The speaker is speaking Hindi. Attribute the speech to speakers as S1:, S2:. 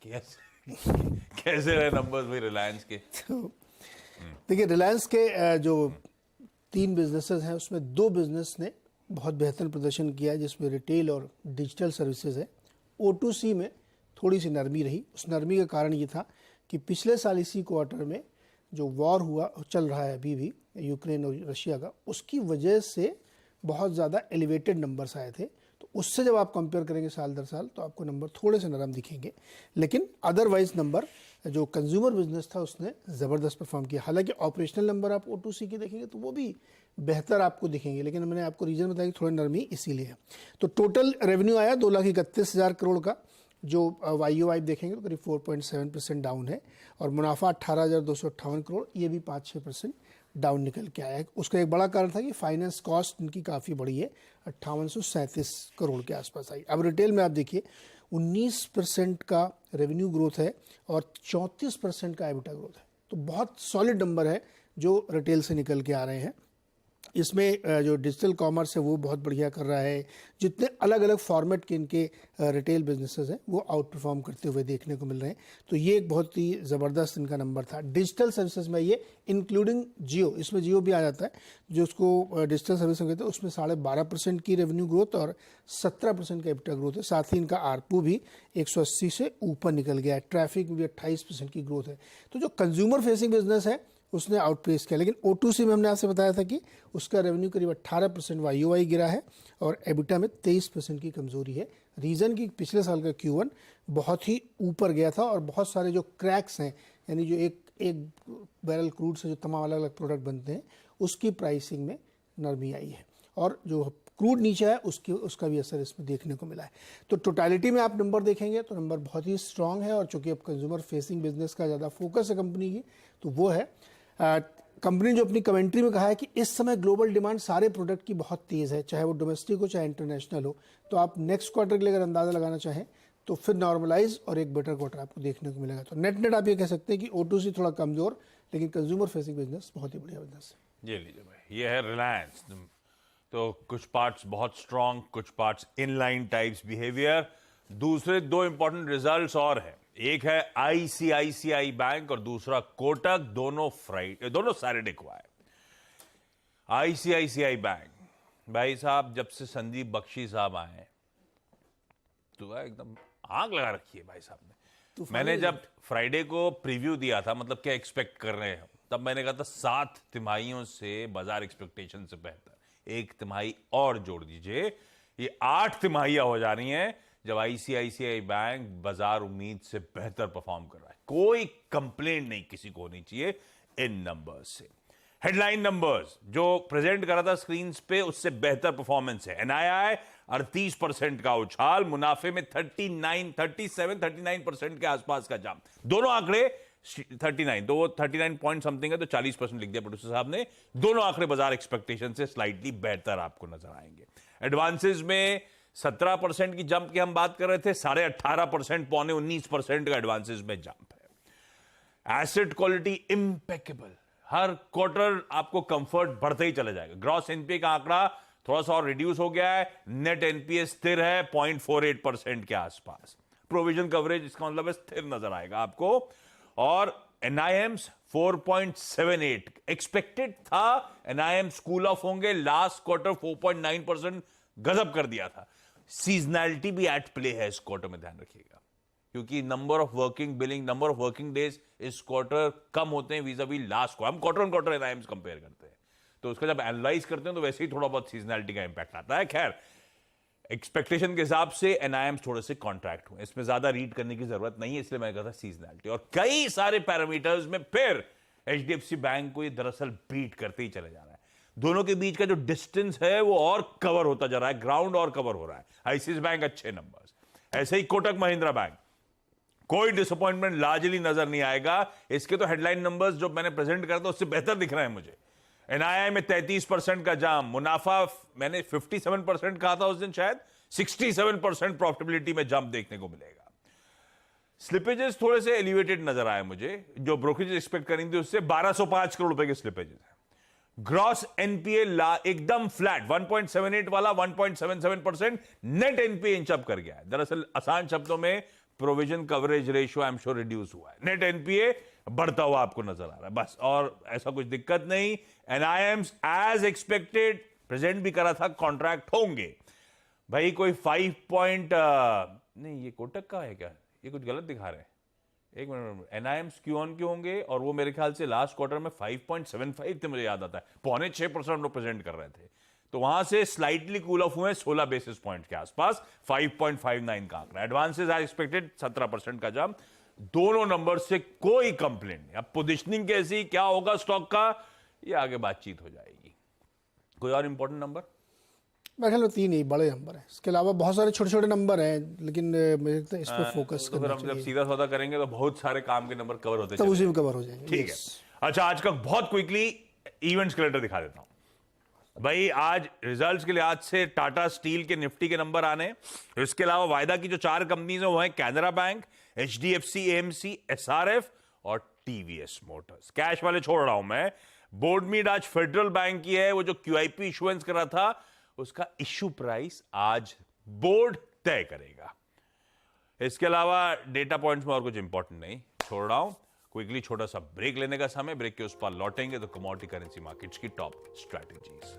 S1: कैसे रहे नंबर्स भाई रिलायंस के?
S2: देखिए, रिलायंस के जो 3 बिजनेसेस हैं उसमें 2 बिजनेस ने बहुत बेहतर प्रदर्शन किया है, जिसमें रिटेल और डिजिटल सर्विसेज है। O2C में थोड़ी सी नरमी रही। उस नरमी का कारण ये था कि पिछले साल इसी क्वार्टर में जो वॉर हुआ चल रहा है अभी भी यूक्रेन और रशिया का, उसकी वजह से बहुत ज़्यादा एलिवेटेड नंबर्स आए थे। तो उससे जब आप कंपेयर करेंगे साल दर साल तो आपको नंबर थोड़े से नरम दिखेंगे, लेकिन अदरवाइज नंबर जो कंज्यूमर बिजनेस था उसने ज़बरदस्त परफॉर्म किया। हालांकि ऑपरेशनल नंबर आप O2C के देखेंगे तो वो भी बेहतर आपको दिखेंगे, लेकिन मैंने आपको रीज़न बताया कि थोड़ी नरमी इसीलिए है। तो टोटल रेवेन्यू आया 2,31,000 करोड़ का, जो YoY देखेंगे तो करीब 4.7% डाउन है, और मुनाफा 18,258 करोड़, ये भी 5-6% डाउन निकल के आया है। उसका एक बड़ा कारण था कि फाइनेंस कॉस्ट इनकी काफ़ी बढ़ी है, 5837 करोड़ के आसपास आई। अब रिटेल में आप देखिए 19% का रेवेन्यू ग्रोथ है और 34% का एबिटा ग्रोथ है, तो बहुत सॉलिड नंबर है जो रिटेल से निकल के आ रहे हैं। इसमें जो डिजिटल कॉमर्स है वो बहुत बढ़िया कर रहा है। जितने अलग अलग फॉर्मेट के इनके रिटेल बिजनेसेस हैं वो आउट परफॉर्म करते हुए देखने को मिल रहे हैं, तो ये एक बहुत ही ज़बरदस्त इनका नंबर था। डिजिटल सर्विसेज में ये इंक्लूडिंग जियो, इसमें जियो भी आ जाता है, जो उसको डिजिटल सर्विस कहते हैं, उसमें 12.5% की रेवेन्यू ग्रोथ और 17% का एबिटा ग्रोथ है। साथ ही इनका आरपू भी 180 से ऊपर निकल गया है। ट्रैफिक में भी 28% की ग्रोथ है। तो जो कंज्यूमर फेसिंग बिजनेस है उसने आउटपेस किया, लेकिन O2C में हमने आपसे बताया था कि उसका रेवेन्यू करीब 18% YoY गिरा है और एबिटा में 23% की कमजोरी है। रीज़न कि पिछले साल का Q1 बहुत ही ऊपर गया था और बहुत सारे जो क्रैक्स हैं, यानी जो एक बैरल क्रूड से जो तमाम अलग अलग प्रोडक्ट बनते हैं उसकी प्राइसिंग में नरमी आई है, और जो क्रूड नीचे है उसका भी असर इसमें देखने को मिला है। तो टोटलिटी में आप नंबर देखेंगे तो नंबर बहुत ही स्ट्रांग है, और चूंकि अब कंज्यूमर फेसिंग बिजनेस का ज़्यादा फोकस है कंपनी की, तो वो है। कंपनी जो अपनी कमेंट्री में कहा है कि इस समय ग्लोबल डिमांड सारे प्रोडक्ट की बहुत तेज़ है, चाहे वो डोमेस्टिक हो चाहे इंटरनेशनल हो। तो आप नेक्स्ट क्वार्टर के लिए अगर अंदाज़ा लगाना चाहें तो फिर नॉर्मलाइज और एक बेटर क्वार्टर आपको देखने को मिलेगा। तो नेट आप ये कह सकते हैं कि O2C थोड़ा कमज़ोर, लेकिन कंज्यूमर फेसिंग बिजनेस बहुत ही बढ़िया बिजनेस है।
S1: ये लीजिए भाई, ये है रिलायंस। तो कुछ पार्ट्स बहुत स्ट्रांग, कुछ पार्ट्स इनलाइन टाइप्स बिहेवियर। दूसरे 2 इंपॉर्टेंट रिजल्ट्स और हैं, एक है ICICI बैंक और दूसरा कोटक, दोनों सैटरडे को आए। ICICI बैंक भाई साहब, जब से संदीप बख्शी साहब आए तो एकदम आग लगा रखी है भाई साहब ने। मैंने जब फ्राइडे को प्रीव्यू दिया था, मतलब क्या एक्सपेक्ट कर रहे हैं, तब मैंने कहा था 7 तिमाहियों से बाजार एक्सपेक्टेशन से बेहतर, 1 तिमाही और जोड़ दीजिए, ये 8 तिमाहियां हो जा रही हैं जब ICICI बैंक बाजार उम्मीद से बेहतर परफॉर्म कर रहा है। कोई कंप्लेंट नहीं किसी को होनी चाहिए इन नंबर्स से। हेडलाइन नंबर्स जो प्रेजेंट करा था स्क्रीन पे, उससे बेहतर परफॉर्मेंस है। NII 38% का उछाल, मुनाफे में 39% के आसपास का जाम। दोनों आंकड़े 39, तो वो 39 पॉइंट समथिंग है, तो 40% लिख दिया प्रोड्यूसर साहब ने। दोनों आंकड़े बाजार एक्सपेक्टेशन से स्लाइटली बेहतर आपको नजर आएंगे। एडवांसेस में 17% की जंप की हम बात कर रहे थे, 18.5%, 19% का एडवांसेस में जंप है। एसेट क्वालिटी इंपेकेबल, हर क्वार्टर आपको कंफर्ट बढ़ते ही चला जाएगा। ग्रॉस एनपीए का आंकड़ा थोड़ा सा और रिड्यूस हो गया है, नेट एनपीए स्थिर है 0.48% के आसपास। प्रोविजन कवरेज इसका मतलब है स्थिर नजर आएगा आपको, और NIMs 4.78 एक्सपेक्टेड था। NIM कूल ऑफ होंगे, लास्ट क्वार्टर 4.9% गजब कर दिया था। सीजनैलिटी भी एट प्ले है इस क्वार्टर में, ध्यान रखिएगा, क्योंकि नंबर ऑफ वर्किंग डेज इस क्वार्टर कम होते हैं वीजा वी लास्ट क्वार्टर। हम quarter on quarter NIMs compare करते हैं, तो उसका जब एनालाइज करते हैं तो वैसे ही थोड़ा बहुत सीजनैलिटी का इंपैक्ट आता है। खैर, एक्सपेक्टेशन के हिसाब से NIMs थोड़े से कॉन्ट्रैक्ट हुए, इसमें ज्यादा रीड करने की जरूरत नहीं है, इसलिए मैं कहता सीजनैलिटी। और कई सारे पैरामीटर्स में फिर HDFC बैंक को ये दरअसल बीट करते ही चले जा रहा है। दोनों के बीच का जो डिस्टेंस है वो और कवर होता जा रहा है, ग्राउंड और कवर हो रहा है। ICICI बैंक अच्छे नंबर्स, ऐसे ही कोटक महिंद्रा बैंक, कोई डिसअपॉइंटमेंट लार्जली नजर नहीं आएगा। इसके तो हेडलाइन नंबर्स जो मैंने प्रेजेंट करा था उससे बेहतर दिख रहे हैं मुझे। NII में 33% का जाम, मुनाफा मैंने 57% कहा था उस दिन, शायद 67% प्रॉफिटेबिलिटी में जंप देखने को मिलेगा। स्लिपेजेस थोड़े से एलिवेटेड नजर आए मुझे, जो ब्रोकरेज एक्सपेक्ट करी थी उससे 1205 करोड़ रुपए के स्लिपेजेस हैं। ग्रॉस एनपीए एकदम फ्लैट, 1.78 वाला 1.77%, नेट एनपीए इंच अप कर गया है। दरअसल आसान शब्दों में provision coverage ratio I am sure reduce हुआ है, नेट एनपीए बढ़ता हुआ आपको नजर आ रहा है, बस और ऐसा कुछ दिक्कत नहीं। एनआईएम्स एज एक्सपेक्टेड प्रेजेंट भी करा था, कॉन्ट्रैक्ट होंगे भाई। कोई 5 पॉइंट नहीं, ये कोटक का है क्या, ये कुछ गलत दिखा रहे हैं, एक मिनट। एनआईएम्स क्यों ऑन क्यों होंगे, और वो मेरे ख्याल से लास्ट क्वार्टर में 5.75 थे, मुझे याद आता है, 5.6% लोग प्रेजेंट कर रहे थे, तो वहां से स्लाइटली कूल ऑफ हुए 16 बेसिस पॉइंट के आसपास, 5.59 का आंकड़ा। एडवांसेस एज एक्सपेक्टेड 17% का जंप, दोनों नंबर से कोई कंप्लेंट नहीं। अब पोजिशनिंग कैसी, क्या होगा स्टॉक का, ये आगे बातचीत हो जाएगी। कोई और इंपॉर्टेंट नंबर?
S2: मेरे ख्याल में 3 ही बड़े नंबर हैं, इसके अलावा बहुत सारे छोटे छोटे नंबर हैं, लेकिन मुझे लगता है इस पर फोकस
S1: तो फिर
S2: करना
S1: हम जब
S2: चाहिए,
S1: सीधा सौदा करेंगे तो बहुत सारे काम के नंबर कवर होते
S2: तब उसी
S1: चले
S2: में कवर हो जाएंगे।
S1: ठीक है। अच्छा, आज का बहुत क्विकली इवेंट्स कैलेंडर दिखा देता हूं भाई। आज रिजल्ट्स के लिहाज से टाटा स्टील के निफ्टी के नंबर आने, इसके अलावा वायदा की जो 4 कंपनीज हैं वो है Canara bank, HDFC, AMC, SRF और टीवीएस मोटर्स। कैश वाले छोड़ रहा हूं मैं। बोर्ड मीट आज फेडरल बैंक की है, वो जो क्यूआईपी इशुएंस कर रहा था उसका इश्यू प्राइस आज बोर्ड तय करेगा। इसके अलावा डेटा पॉइंट्स में और कुछ इंपॉर्टेंट नहीं, छोड़ रहा हूं। क्विकली छोटा सा ब्रेक लेने का समय, ब्रेक के उस पर लौटेंगे तो कमोडिटी करेंसी मार्केट्स की टॉप स्ट्रैटेजीज।